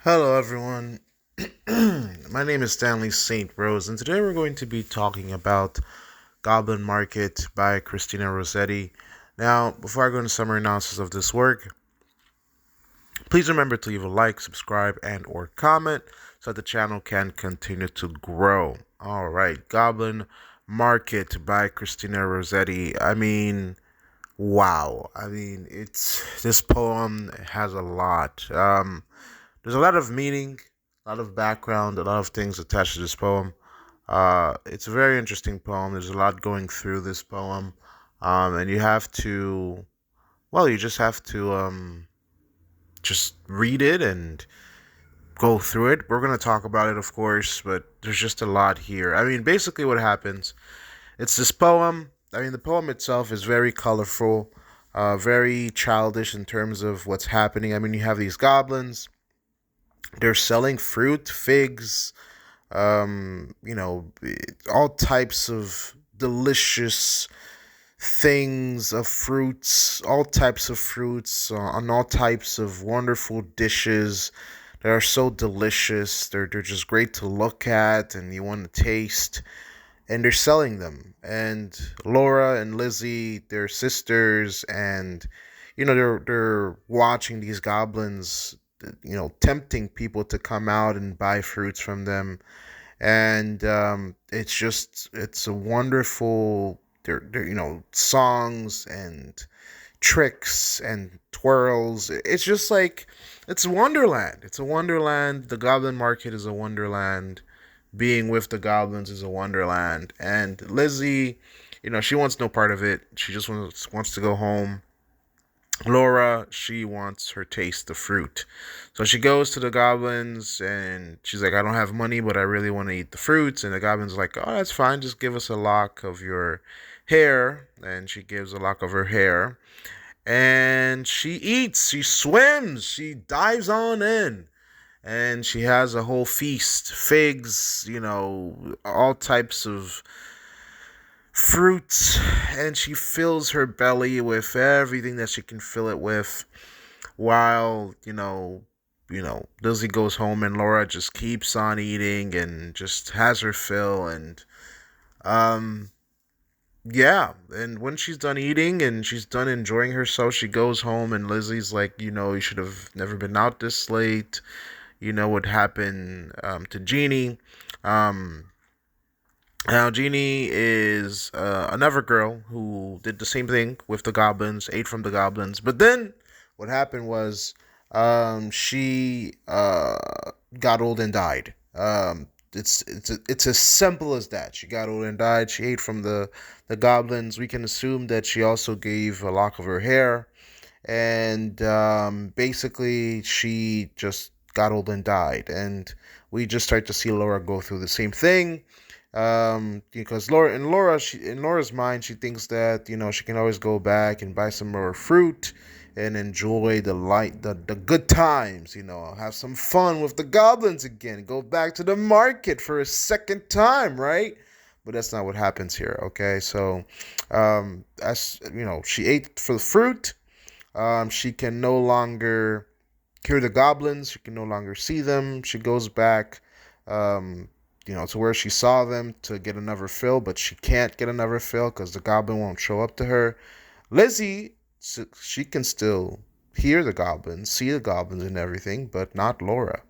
Hello, everyone. My name is Stanley St. Rose, and today we're going to be talking about Goblin Market by Christina Rossetti. Now, before I go into summary analysis of this work, please remember to leave a like, subscribe, and/or comment so that the channel can continue to grow. All right, Goblin Market by Christina Rossetti. Wow. It's this poem has a lot. There's a lot of meaning, a lot of background, a lot of things attached to this poem. It's a very interesting poem. There's a lot going through this poem, and you just have to just read it and go through it. We're gonna talk about it, of course, but there's just a lot here. Basically, what happens? It's this poem. The poem itself is very colorful, very childish in terms of what's happening. You have these goblins. They're selling fruit, figs, all types of delicious things of fruits, all types of fruits, on all types of wonderful dishes that are so delicious. They're just great to look at and you want to taste. And they're selling them. And Laura and Lizzie, they're sisters, and they're watching these goblins, tempting people to come out and buy fruits from them. And it's a wonderful, songs and tricks and twirls. It's just like it's Wonderland. It's a wonderland. The Goblin Market is a wonderland. Being with the goblins is a wonderland. And Lizzie, she wants no part of it. She just wants to go home. Laura, she wants her taste of fruit. So she goes to the goblins and she's like, I don't have money, but I really want to eat the fruits. And the goblin's like, oh, that's fine. Just give us a lock of your hair. And she gives a lock of her hair. And she eats, she swims, she dives on in. And she has a whole feast, figs, all types of fruits, and she fills her belly with everything that she can fill it with, while Lizzie goes home and Laura just keeps on eating and just has her fill. And um yeah, and when she's done eating and she's done enjoying herself, she goes home and Lizzie's like, you should have never been out this late. You know what happened to Jeannie. um Now, Jeannie is another girl who did the same thing with the goblins, ate from the goblins. But then what happened was she got old and died. It's as simple as that. She got old and died. She ate from the goblins. We can assume that she also gave a lock of her hair. And basically, she just got old and died. And we just start to see Laura go through the same thing, because in Laura's mind, she thinks that she can always go back and buy some more fruit and enjoy the good times, have some fun with the goblins again, go back to the market for a second time, right? But that's not what happens here. Okay, so as she ate for the fruit. She can no longer hear the goblins. She can no longer see them. She goes back, um, to where she saw them to get another fill, but she can't get another fill because the goblin won't show up to her. Lizzie, she can still hear the goblins, see the goblins and everything, but not Laura.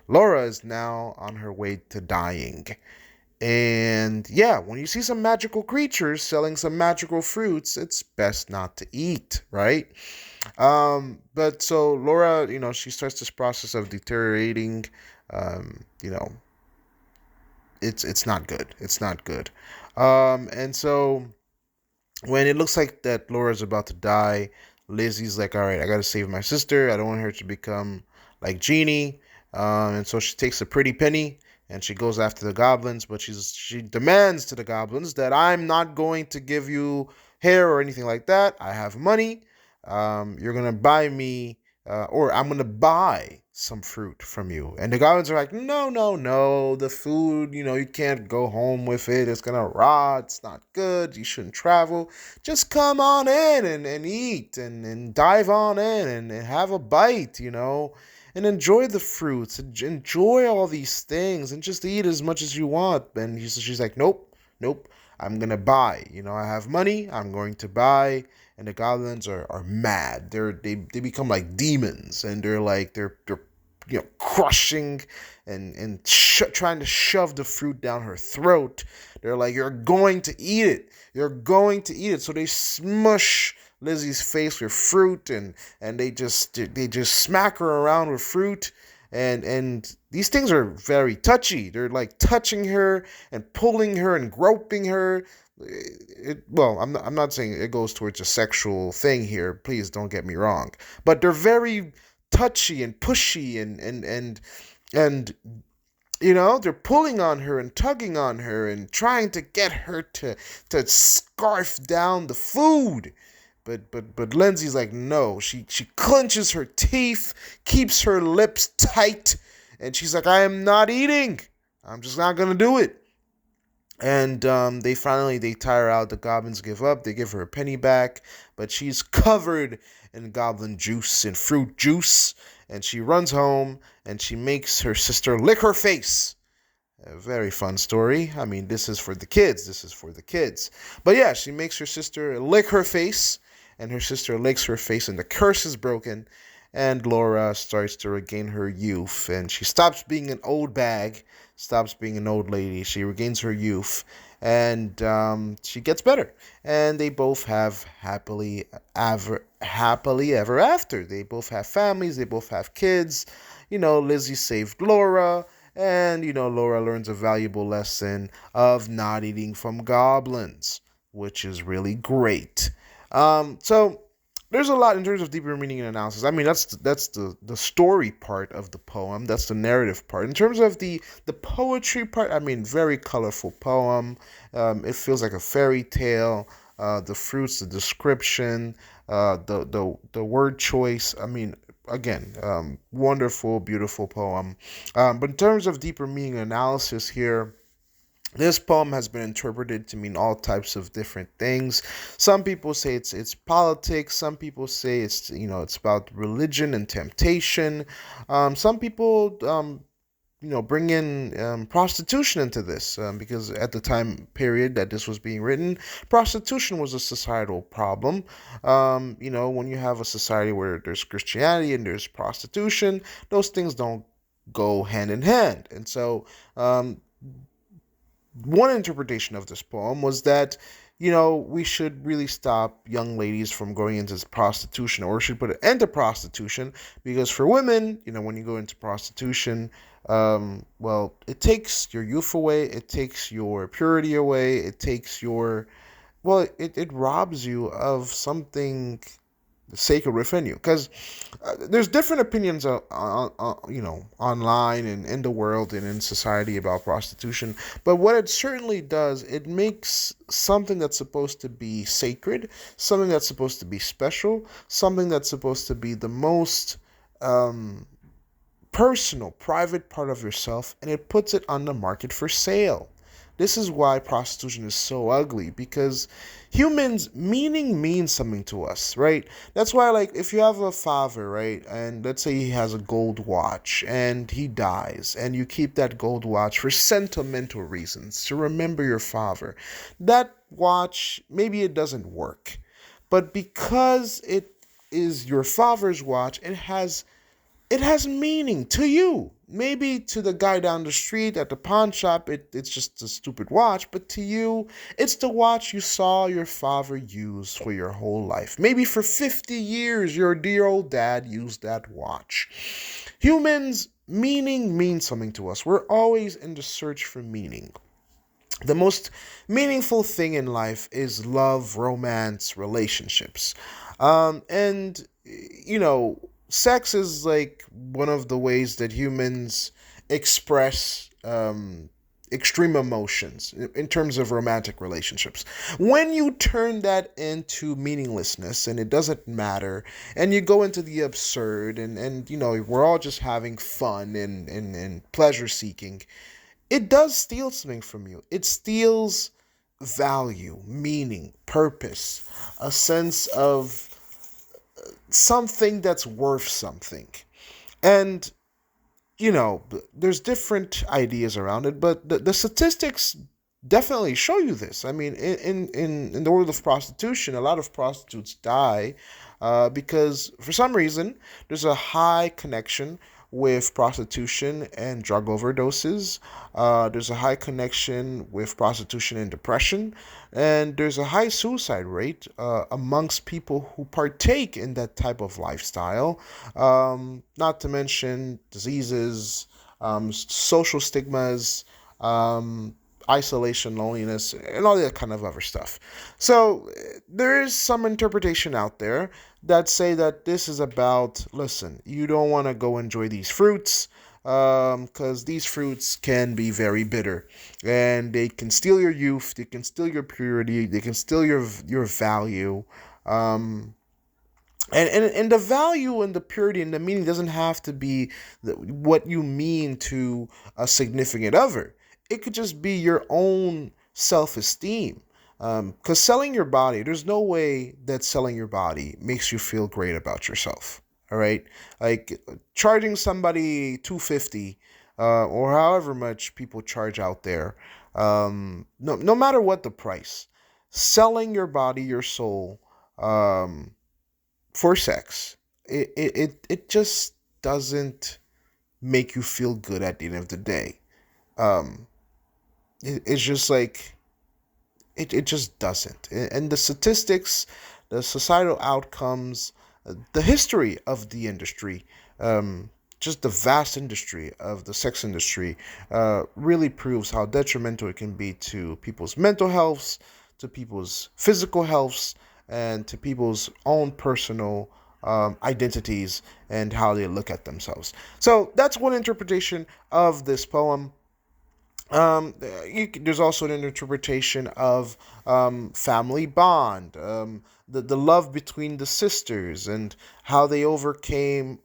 Laura is now on her way to dying. And yeah, when you see some magical creatures selling some magical fruits, it's best not to eat, right? But so Laura, she starts this process of deteriorating. Um, you know, it's not good. It's not good. And so when it looks like that Laura's about to die, Lizzie's like, all right, I gotta save my sister. I don't want her to become like Jeannie. And so she takes a pretty penny and she goes after the goblins, but she demands to the goblins that I'm not going to give you hair or anything like that. I have money. You're gonna buy me or I'm gonna buy some fruit from you. And the goblins are like, no, no, no, the food, you can't go home with it. It's gonna rot. It's not good. You shouldn't travel. Just come on in and eat and dive on in and have a bite, and enjoy the fruits. Enjoy all these things and just eat as much as you want. And she's like, nope, nope. I'm gonna buy. I have money. I'm going to buy. And the goblins are mad. They become like demons, and they're crushing and trying to shove the fruit down her throat. They're like, you're going to eat it. You're going to eat it. So they smush Lizzie's face with fruit, and they just smack her around with fruit. And these things are very touchy. They're like touching her and pulling her and groping her. Well, I'm not saying it goes towards a sexual thing here. Please don't get me wrong. But they're very touchy and pushy and they're pulling on her and tugging on her and trying to get her to scarf down the food. But Lindsay's like, no. She clenches her teeth, keeps her lips tight, and she's like, I am not eating. I'm just not gonna do it. And they tire out. The goblins give up. They give her a penny back, but she's covered in goblin juice and fruit juice. And she runs home and she makes her sister lick her face. A very fun story. I mean, this is for the kids. This is for the kids. But yeah, she makes her sister lick her face, and her sister licks her face, and the curse is broken. And Laura starts to regain her youth, and she stops being an old bag, stops being an old lady. She regains her youth, and she gets better. And they both have happily ever after. They both have families. They both have kids. Lizzie saved Laura. And, Laura learns a valuable lesson of not eating from goblins, which is really great. So there's a lot in terms of deeper meaning and analysis. I mean, that's the story part of the poem. That's the narrative part. In terms of the poetry part, I mean, very colorful poem. It feels like a fairy tale. The fruits, the description, the word choice. I mean, again, wonderful, beautiful poem. But in terms of deeper meaning and analysis here, this poem has been interpreted to mean all types of different things. Some people say it's politics. Some people say it's about religion and temptation. Some people bring in prostitution into this because at the time period that this was being written, prostitution was a societal problem. When you have a society where there's Christianity and there's prostitution, those things don't go hand in hand. And so one interpretation of this poem was that we should really stop young ladies from going into prostitution, or should put an end to prostitution, because for women, when you go into prostitution, well, it takes your youth away, it takes your purity away, it takes it robs you of something sacred within you, because there's different opinions online and in the world and in society about prostitution. But what it certainly does, it makes something that's supposed to be sacred, something that's supposed to be special, something that's supposed to be the most personal, private part of yourself, and it puts it on the market for sale. This is why prostitution is so ugly, because meaning means something to us, right? That's why, like, if you have a father, right, and let's say he has a gold watch and he dies, and you keep that gold watch for sentimental reasons to remember your father, that watch, maybe it doesn't work, but because it is your father's watch, it has meaning to you. Maybe to the guy down the street at the pawn shop, it's just a stupid watch, but to you, it's the watch you saw your father use for your whole life. Maybe for 50 years, your dear old dad used that watch. Humans, meaning means something to us. We're always in the search for meaning. The most meaningful thing in life is love, romance, relationships. And, sex is like one of the ways that humans express extreme emotions in terms of romantic relationships. When you turn that into meaninglessness and it doesn't matter, and you go into the absurd, and we're all just having fun and pleasure seeking, it does steal something from you. It steals value, meaning, purpose, a sense of something that's worth something. And there's different ideas around it, but the statistics definitely show you this. I mean, in the world of prostitution, a lot of prostitutes die because for some reason there's a high connection with prostitution and drug overdoses. There's a high connection with prostitution and depression, and there's a high suicide rate amongst people who partake in that type of lifestyle. Not to mention diseases, social stigmas, isolation, loneliness, and all that kind of other stuff. So there is some interpretation out there that say that this is about, listen, you don't want to go enjoy these fruits because these fruits can be very bitter, and they can steal your youth, they can steal your purity, they can steal your value. Um, and the value and the purity and the meaning doesn't have to be what you mean to a significant other. It could just be your own self-esteem. Because selling your body, there's no way that selling your body makes you feel great about yourself. All right, like charging somebody 250 or however much people charge out there. No matter what the price, selling your body, your soul. For sex, it just doesn't make you feel good at the end of the day. Um, it's just like it just doesn't. And the statistics, the societal outcomes, the history of the industry, just the vast industry of the sex industry, really proves how detrimental it can be to people's mental healths, to people's physical healths, and to people's own personal identities and how they look at themselves. So that's one interpretation of this poem. There's also an interpretation of family bond, the love between the sisters, and how they overcame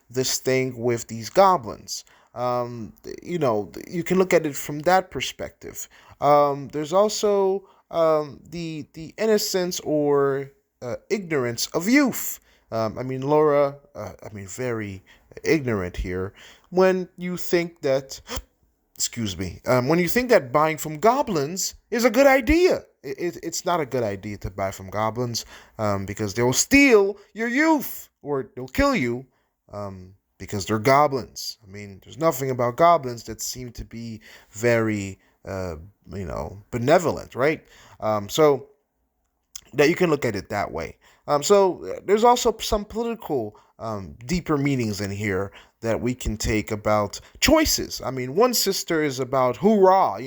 this thing with these goblins. You can look at it from that perspective. There's also the innocence or ignorance of youth. Laura, very ignorant here when you think that excuse me, when you think that buying from goblins is a good idea. It's not a good idea to buy from goblins because they will steal your youth or they'll kill you because they're goblins. There's nothing about goblins that seem to be very, benevolent, right? So that you can look at it that way. So there's also some political deeper meanings in here that we can take about choices. One sister is about hoorah,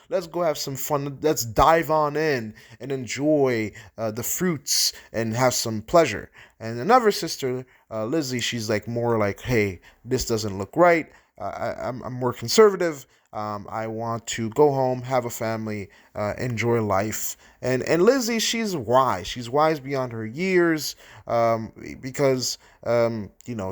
let's go have some fun, let's dive on in and enjoy the fruits and have some pleasure. And another sister, Lizzie, she's like more like, hey, this doesn't look right. I'm more conservative. I want to go home, have a family, enjoy life. And Lizzie, she's wise. She's wise beyond her years because,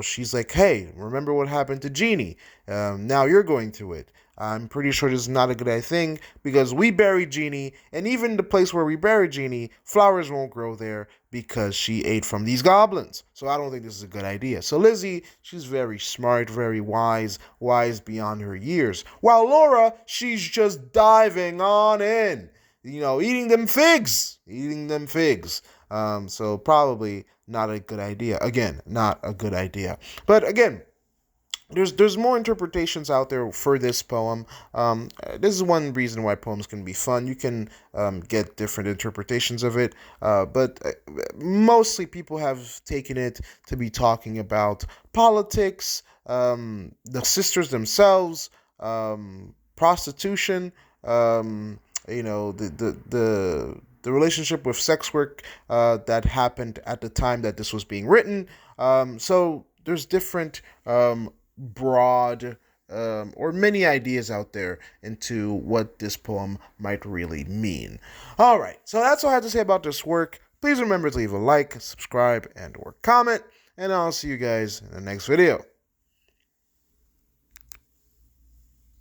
she's like, hey, remember what happened to Jeannie? Now you're going through it. I'm pretty sure this is not a good thing because we buried Jeannie, and even the place where we buried Jeannie, flowers won't grow there because she ate from these goblins. So I don't think this is a good idea. So Lizzie, she's very smart, very wise beyond her years. While Laura, she's just diving on in, eating them figs. So probably not a good idea. Again, not a good idea. But again, there's more interpretations out there for this poem. This is one reason why poems can be fun. You can get different interpretations of it, but mostly people have taken it to be talking about politics, the sisters themselves, prostitution, the relationship with sex work that happened at the time that this was being written. So there's different broad or many ideas out there into what this poem might really mean. All right, so that's all I have to say about this work. Please remember to leave a like, subscribe, and or comment, and I'll see you guys in the next video.